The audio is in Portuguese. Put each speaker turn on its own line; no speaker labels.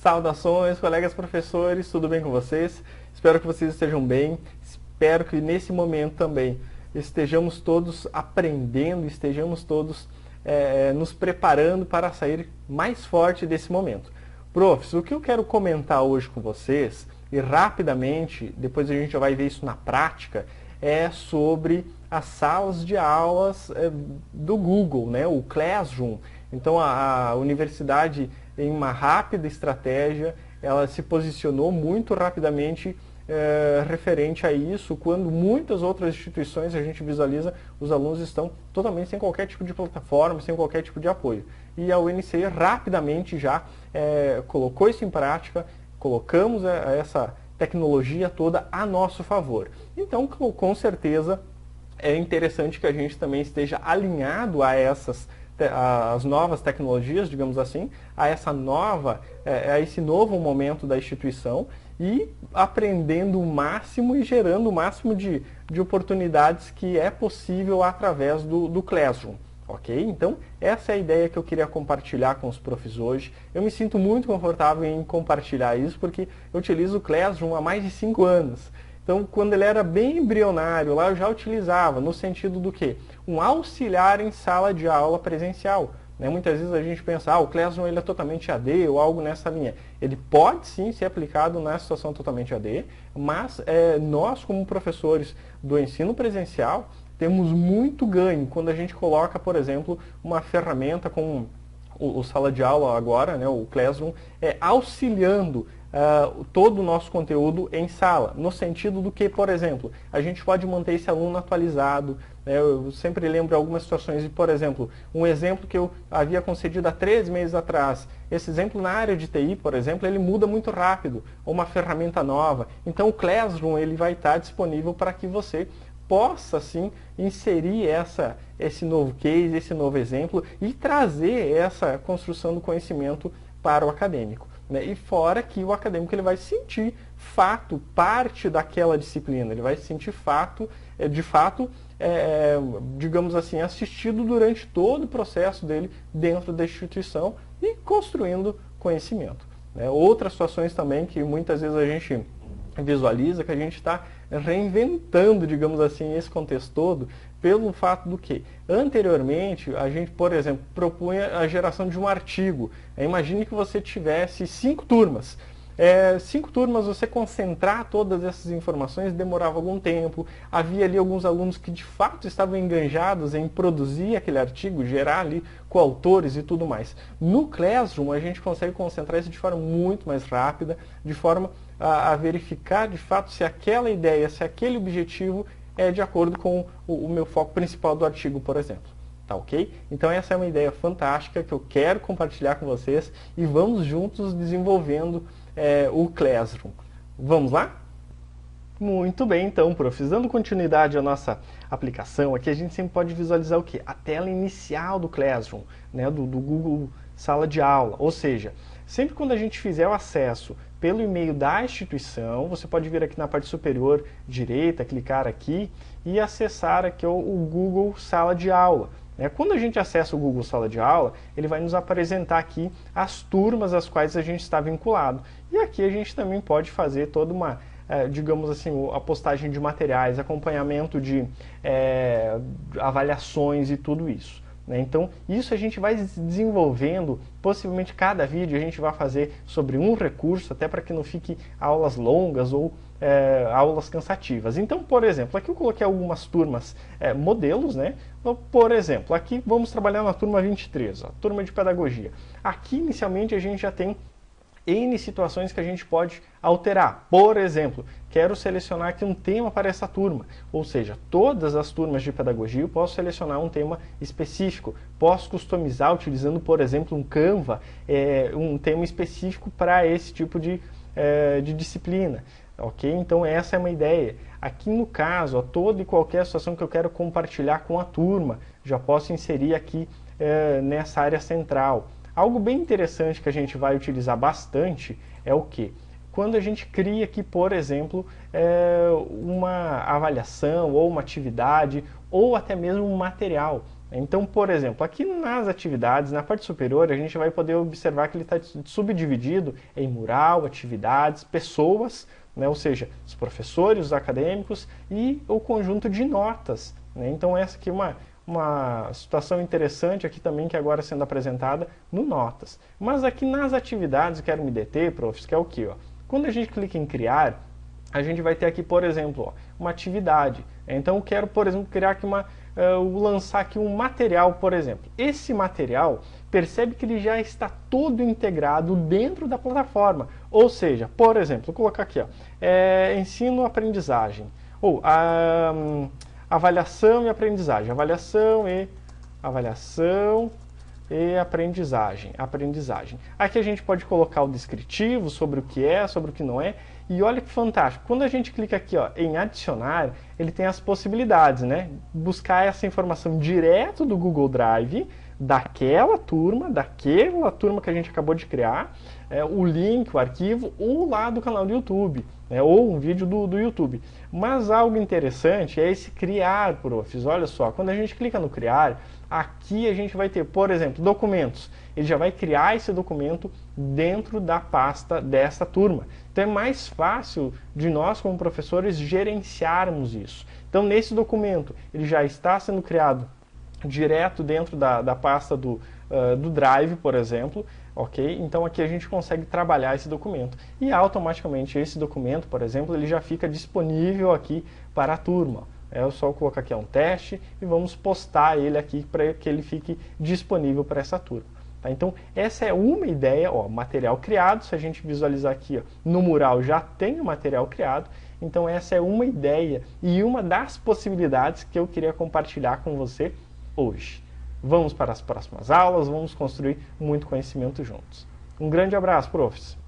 Saudações, colegas professores, tudo bem com vocês? Espero que vocês estejam bem, espero que nesse momento também estejamos todos aprendendo, estejamos todos nos preparando para sair mais forte desse momento. Profs, o que eu quero comentar hoje com vocês, e rapidamente, depois a gente já vai ver isso na prática, é sobre as salas de aulas do Google, né? O Classroom. Então a universidade, em uma rápida estratégia, ela se posicionou muito rapidamente referente a isso, quando muitas outras instituições a gente visualiza, os alunos estão totalmente sem qualquer tipo de plataforma, sem qualquer tipo de apoio. E a UNC rapidamente já colocou isso em prática, colocamos essa tecnologia toda a nosso favor. Então, com certeza, é interessante que a gente também esteja alinhado a as novas tecnologias, digamos assim, a esse novo momento da instituição e aprendendo o máximo e gerando o máximo de oportunidades que é possível através do Classroom. Ok? Então, essa é a ideia que eu queria compartilhar com os profs hoje. Eu me sinto muito confortável em compartilhar isso, porque eu utilizo o Classroom há mais de 5 anos. Então, quando ele era bem embrionário, lá eu já utilizava, no sentido do quê? Um auxiliar em sala de aula presencial. Né? Muitas vezes a gente pensa, o Classroom ele é totalmente AD ou algo nessa linha. Ele pode sim ser aplicado na situação totalmente AD, mas nós, como professores do ensino presencial, temos muito ganho quando a gente coloca, por exemplo, uma ferramenta como o Sala de Aula agora, né, o Classroom, auxiliando todo o nosso conteúdo em sala, no sentido do que, por exemplo, a gente pode manter esse aluno atualizado. Eu sempre lembro algumas situações, por exemplo, um exemplo que eu havia concedido há 3 meses atrás. Esse exemplo na área de TI, por exemplo, ele muda muito rápido, uma ferramenta nova. Então o Classroom ele vai estar disponível para que você possa, sim, inserir esse novo case, esse novo exemplo e trazer essa construção do conhecimento para o acadêmico. Né? E fora que o acadêmico ele vai sentir fato, parte daquela disciplina, ele vai se sentir de fato, digamos assim, assistido durante todo o processo dele dentro da instituição e construindo conhecimento. Né? Outras situações também que muitas vezes a gente visualiza que a gente está reinventando, digamos assim, esse contexto todo, pelo fato do que, anteriormente, a gente, por exemplo, propunha a geração de um artigo. Imagine que você tivesse 5 turmas. 5 turmas, você concentrar todas essas informações demorava algum tempo. Havia ali alguns alunos que de fato estavam enganjados em produzir aquele artigo, gerar ali coautores e tudo mais. No Classroom, a gente consegue concentrar isso de forma muito mais rápida, de forma a verificar de fato se aquela ideia, se aquele objetivo é de acordo com o meu foco principal do artigo, por exemplo. Tá ok? Então essa é uma ideia fantástica que eu quero compartilhar com vocês e vamos juntos desenvolvendo o Classroom. Vamos lá? Muito bem, então, profs. Dando continuidade à nossa aplicação, aqui a gente sempre pode visualizar o quê? A tela inicial do Classroom, né, do Google Sala de Aula. Ou seja, sempre quando a gente fizer o acesso pelo e-mail da instituição, você pode vir aqui na parte superior direita, clicar aqui e acessar aqui o Google Sala de Aula. Quando a gente acessa o Google Sala de Aula, ele vai nos apresentar aqui as turmas às quais a gente está vinculado. E aqui a gente também pode fazer toda uma, digamos assim, a postagem de materiais, acompanhamento de avaliações e tudo isso. Então, isso a gente vai desenvolvendo, possivelmente cada vídeo a gente vai fazer sobre um recurso, até para que não fique aulas longas ou aulas cansativas. Então, por exemplo, aqui eu coloquei algumas turmas modelos, né? Então, por exemplo, aqui vamos trabalhar na turma 23, a turma de pedagogia. Aqui, inicialmente, a gente já tem N situações que a gente pode alterar. Por exemplo, quero selecionar aqui um tema para essa turma. Ou seja, todas as turmas de pedagogia eu posso selecionar um tema específico. Posso customizar utilizando, por exemplo, um Canva, um tema específico para esse tipo de disciplina. Ok? Então essa é uma ideia. Aqui no caso, toda e qualquer situação que eu quero compartilhar com a turma, já posso inserir aqui nessa área central. Algo bem interessante que a gente vai utilizar bastante é o quê? Quando a gente cria aqui, por exemplo, uma avaliação ou uma atividade ou até mesmo um material. Então, por exemplo, aqui nas atividades, na parte superior, a gente vai poder observar que ele está subdividido em mural, atividades, pessoas, né? Ou seja, os professores, os acadêmicos e o conjunto de notas, né? Então essa aqui é uma situação interessante aqui também que agora sendo apresentada no Notas. Mas aqui nas atividades, eu quero me deter, profs, que é o que? Quando a gente clica em criar, a gente vai ter aqui, por exemplo, uma atividade. Então eu quero, por exemplo, criar aqui lançar aqui um material, por exemplo. Esse material, percebe que ele já está todo integrado dentro da plataforma. Ou seja, por exemplo, vou colocar aqui, ensino-aprendizagem. Ou avaliação e aprendizagem. Avaliação e aprendizagem. Aqui a gente pode colocar o descritivo sobre o que é, sobre o que não é. E olha que fantástico, quando a gente clica aqui em adicionar, ele tem as possibilidades, né? Buscar essa informação direto do Google Drive, daquela turma que a gente acabou de criar, o link, o arquivo, ou lá do canal do YouTube, ou um vídeo do YouTube. Mas algo interessante é esse criar, profs. Olha só, quando a gente clica no criar, aqui a gente vai ter, por exemplo, documentos. Ele já vai criar esse documento dentro da pasta dessa turma. Então é mais fácil de nós, como professores, gerenciarmos isso. Então nesse documento, ele já está sendo criado direto dentro da pasta do Drive, por exemplo, ok? Então aqui a gente consegue trabalhar esse documento. E automaticamente esse documento, por exemplo, ele já fica disponível aqui para a turma. É só colocar aqui um teste e vamos postar ele aqui para que ele fique disponível para essa turma. Tá? Então essa é uma ideia, material criado. Se a gente visualizar aqui no mural já tem o material criado. Então essa é uma ideia e uma das possibilidades que eu queria compartilhar com você hoje. Vamos para as próximas aulas, vamos construir muito conhecimento juntos. Um grande abraço, profs!